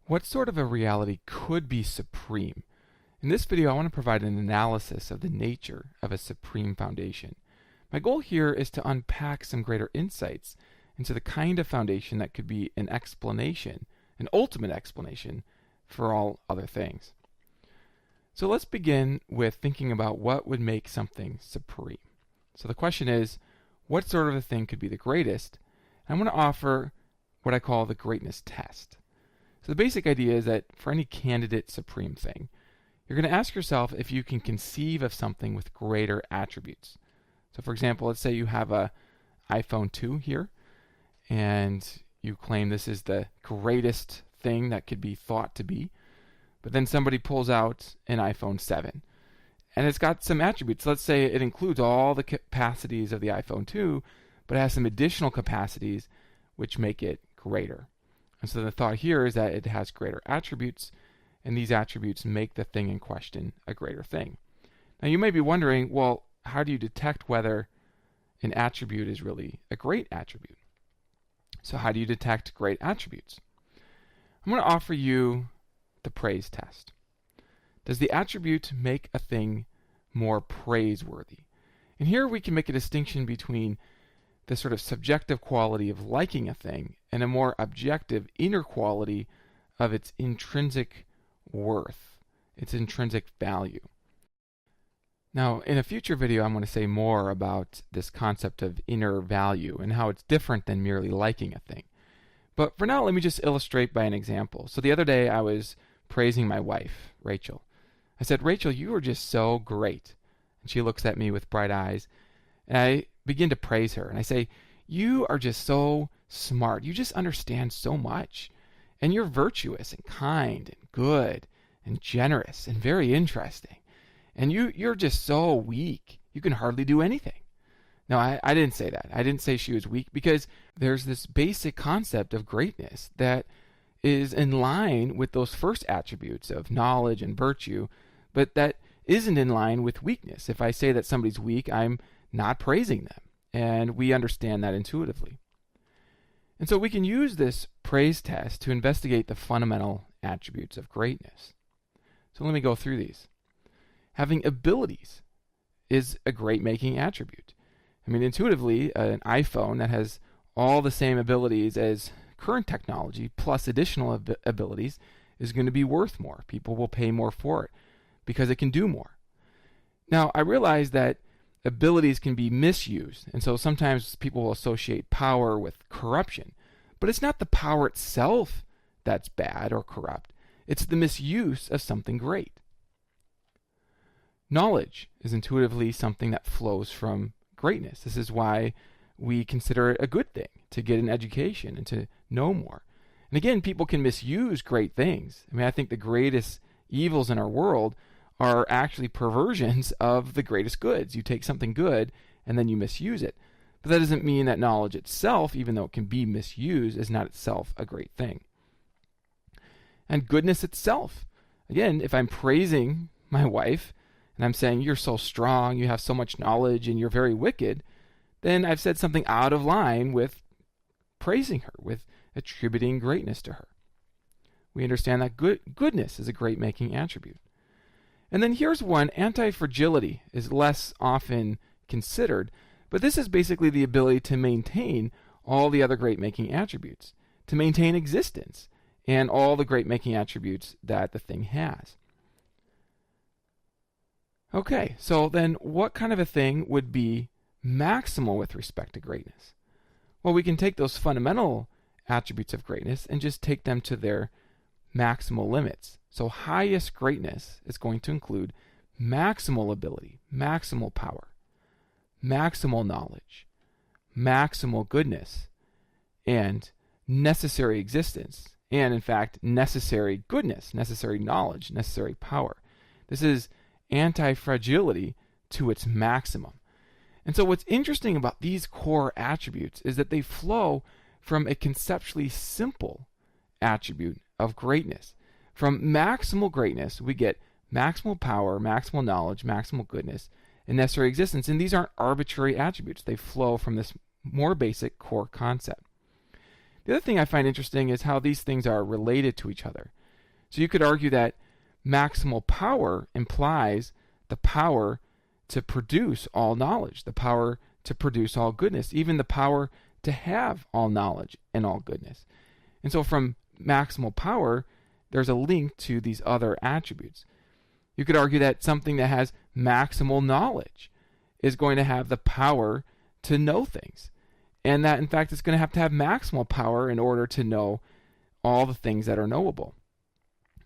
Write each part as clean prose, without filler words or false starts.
What sort of a reality could be supreme? In this video, I want to provide an analysis of the nature of a supreme foundation. My goal here is to unpack some greater insights into the kind of foundation that could be an explanation, an ultimate explanation, for all other things. So let's begin with thinking about what would make something supreme. So the question is, what sort of a thing could be the greatest? I'm going to offer what I call the greatness test. So the basic idea is that for any candidate supreme thing, you're going to ask yourself if you can conceive of something with greater attributes. So for example, let's say you have a iPhone 2 here, and you claim this is the greatest thing that could be thought to be, but then somebody pulls out an iPhone 7, and it's got some attributes. Let's say it includes all the capacities of the iPhone 2, but it has some additional capacities which make it greater. And so the thought here is that it has greater attributes, and these attributes make the thing in question a greater thing. Now you may be wondering, well, how do you detect whether an attribute is really a great attribute? So how do you detect great attributes? I'm going to offer you the praise test. Does the attribute make a thing more praiseworthy? And here we can make a distinction between the sort of subjective quality of liking a thing and a more objective inner quality of its intrinsic worth, its intrinsic value. Now, in a future video, I'm going to say more about this concept of inner value and how it's different than merely liking a thing. But for now, let me just illustrate by an example. So the other day, I was praising my wife, Rachel. I said, "Rachel, you are just so great." And she looks at me with bright eyes, and I begin to praise her. And I say, "You are just so smart. You just understand so much. And you're virtuous and kind and good and generous and very interesting. And you're just so weak. You can hardly do anything." No, I didn't say that. I didn't say she was weak, because there's this basic concept of greatness that is in line with those first attributes of knowledge and virtue, but that isn't in line with weakness. If I say that somebody's weak, I'm not praising them, and we understand that intuitively. And so we can use this praise test to investigate the fundamental attributes of greatness. So let me go through these. Having abilities is a great-making attribute. I mean, intuitively, an iPhone that has all the same abilities as current technology plus additional abilities is going to be worth more. People will pay more for it because it can do more. Now, I realize that abilities can be misused, and so sometimes people will associate power with corruption. But it's not the power itself that's bad or corrupt. It's the misuse of something great. Knowledge is intuitively something that flows from greatness. This is why we consider it a good thing to get an education and to know more. And again, people can misuse great things. I mean, I think the greatest evils in our world are actually perversions of the greatest goods. You take something good and then you misuse it. But that doesn't mean that knowledge itself, even though it can be misused, is not itself a great thing. And goodness itself. Again, if I'm praising my wife and I'm saying, "You're so strong, you have so much knowledge, and you're very wicked," then I've said something out of line with praising her, with attributing greatness to her. We understand that goodness is a great-making attribute. And then here's one: anti-fragility is less often considered, but this is basically the ability to maintain all the other great-making attributes, to maintain existence and all the great-making attributes that the thing has. Okay, so then what kind of a thing would be maximal with respect to greatness? Well, we can take those fundamental attributes of greatness and just take them to their maximal limits. So highest greatness is going to include maximal ability, maximal power, maximal knowledge, maximal goodness, and necessary existence, and in fact, necessary goodness, necessary knowledge, necessary power. This is anti-fragility to its maximum. And so what's interesting about these core attributes is that they flow from a conceptually simple attribute of greatness. From maximal greatness, we get maximal power, maximal knowledge, maximal goodness, and necessary existence. And these aren't arbitrary attributes. They flow from this more basic core concept. The other thing I find interesting is how these things are related to each other. So you could argue that maximal power implies the power to produce all knowledge, the power to produce all goodness, even the power to have all knowledge and all goodness. And so from maximal power, there's a link to these other attributes. You could argue that something that has maximal knowledge is going to have the power to know things, and that in fact it's going to have maximal power in order to know all the things that are knowable.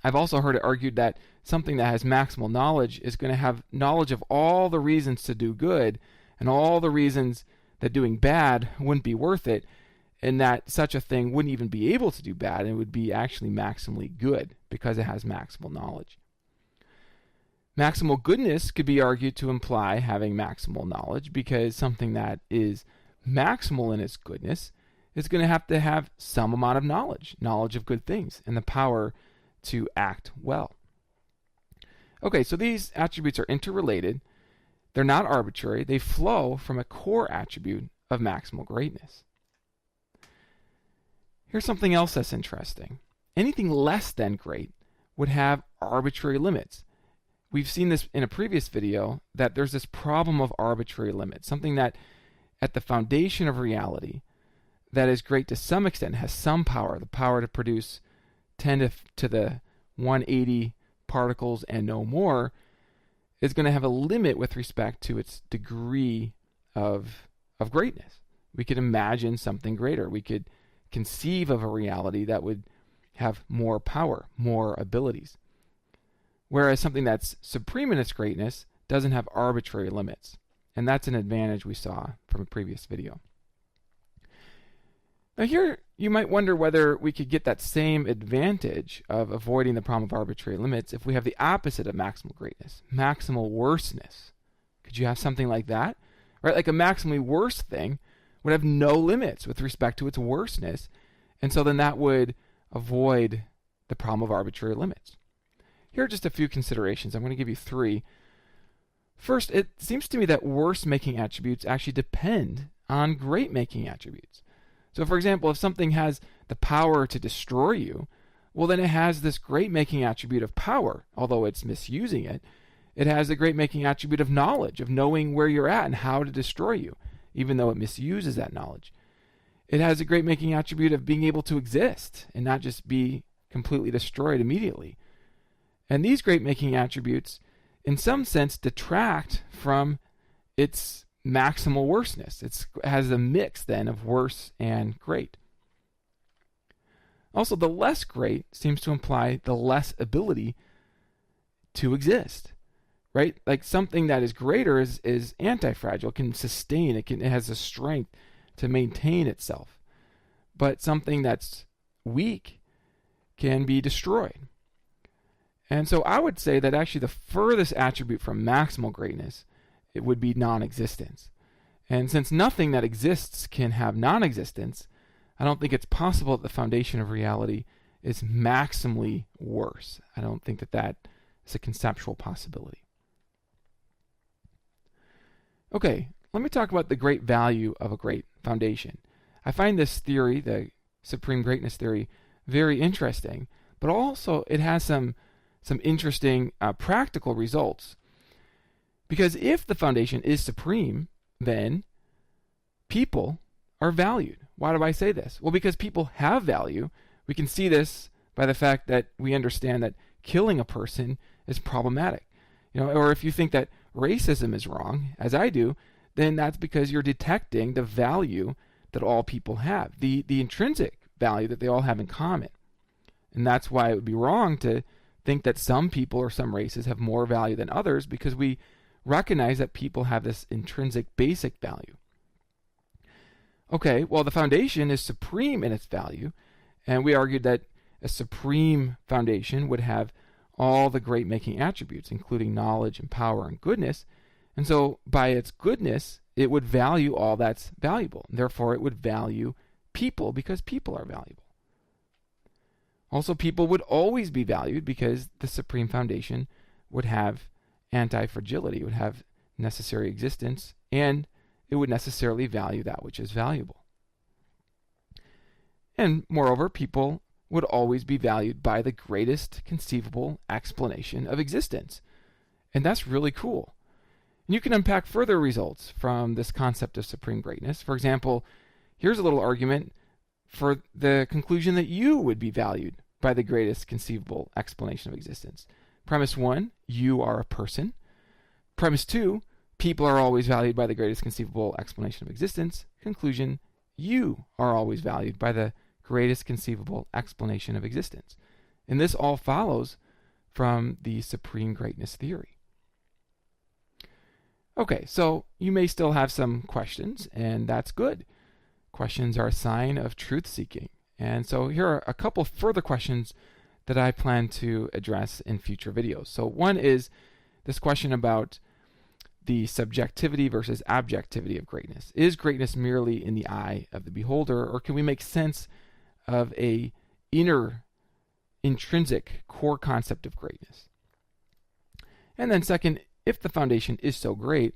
I've also heard it argued that something that has maximal knowledge is going to have knowledge of all the reasons to do good and all the reasons that doing bad wouldn't be worth it, and that such a thing wouldn't even be able to do bad and it would be actually maximally good because it has maximal knowledge. Maximal goodness could be argued to imply having maximal knowledge, because something that is maximal in its goodness is going to have some amount of knowledge of good things, and the power to act well. Okay, so these attributes are interrelated. They're not arbitrary. They flow from a core attribute of maximal greatness. Here's something else that's interesting. Anything less than great would have arbitrary limits. We've seen this in a previous video, that there's this problem of arbitrary limits, something that at the foundation of reality that is great to some extent, has some power, the power to produce 10 to the 180 particles and no more, is going to have a limit with respect to its degree of greatness. We could imagine something greater. We could conceive of a reality that would have more power, more abilities. Whereas something that's supreme in its greatness doesn't have arbitrary limits. And that's an advantage we saw from a previous video. Now here, you might wonder whether we could get that same advantage of avoiding the problem of arbitrary limits if we have the opposite of maximal greatness, maximal worseness. Could you have something like that? Right? Like a maximally worse thing would have no limits with respect to its worseness, and so then that would avoid the problem of arbitrary limits. Here are just a few considerations. I'm going to give you three. First, it seems to me that worse-making attributes actually depend on great-making attributes. So for example, if something has the power to destroy you, well then it has this great-making attribute of power, although it's misusing it. It has the great-making attribute of knowledge, of knowing where you're at and how to destroy you, even though it misuses that knowledge. It has a great-making attribute of being able to exist and not just be completely destroyed immediately. And these great-making attributes, in some sense, detract from its maximal worseness. It has a mix, then, of worse and great. Also, the less great seems to imply the less ability to exist, right? Like something that is greater is anti-fragile, it can sustain, it has the strength to maintain itself. But something that's weak can be destroyed. And so I would say that actually the furthest attribute from maximal greatness, it would be non-existence. And since nothing that exists can have non-existence, I don't think it's possible that the foundation of reality is maximally worse. I don't think that is a conceptual possibility. Okay, let me talk about the great value of a great foundation. I find this theory, the supreme greatness theory, very interesting, but also it has some interesting practical results. Because if the foundation is supreme, then people are valued. Why do I say this? Well, because people have value. We can see this by the fact that we understand that killing a person is problematic. Or if you think that racism is wrong, as I do, then that's because you're detecting the value that all people have, the intrinsic value that they all have in common. And that's why it would be wrong to think that some people or some races have more value than others, because we recognize that people have this intrinsic basic value. Okay, well, the foundation is supreme in its value, and we argued that a supreme foundation would have all the great-making attributes, including knowledge and power and goodness, and so by its goodness, it would value all that's valuable, and therefore it would value people because people are valuable. Also, people would always be valued because the supreme foundation would have anti-fragility, it would have necessary existence, and it would necessarily value that which is valuable. And moreover, people would always be valued by the greatest conceivable explanation of existence. And that's really cool. And you can unpack further results from this concept of supreme greatness. For example, here's a little argument for the conclusion that you would be valued by the greatest conceivable explanation of existence. Premise 1, you are a person. Premise 2, people are always valued by the greatest conceivable explanation of existence. Conclusion, you are always valued by the greatest conceivable explanation of existence. And this all follows from the supreme greatness theory. Okay, so you may still have some questions, and that's good. Questions are a sign of truth seeking. And so here are a couple further questions that I plan to address in future videos. So one is this question about the subjectivity versus objectivity of greatness. Is greatness merely in the eye of the beholder, or can we make sense of a inner, intrinsic core concept of greatness? And then second, if the foundation is so great,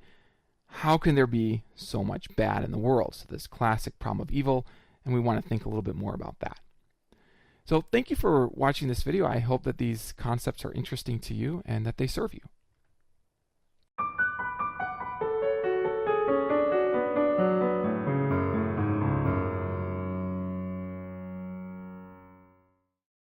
how can there be so much bad in the world? So this classic problem of evil, and we want to think a little bit more about that. So thank you for watching this video. I hope that these concepts are interesting to you and that they serve you.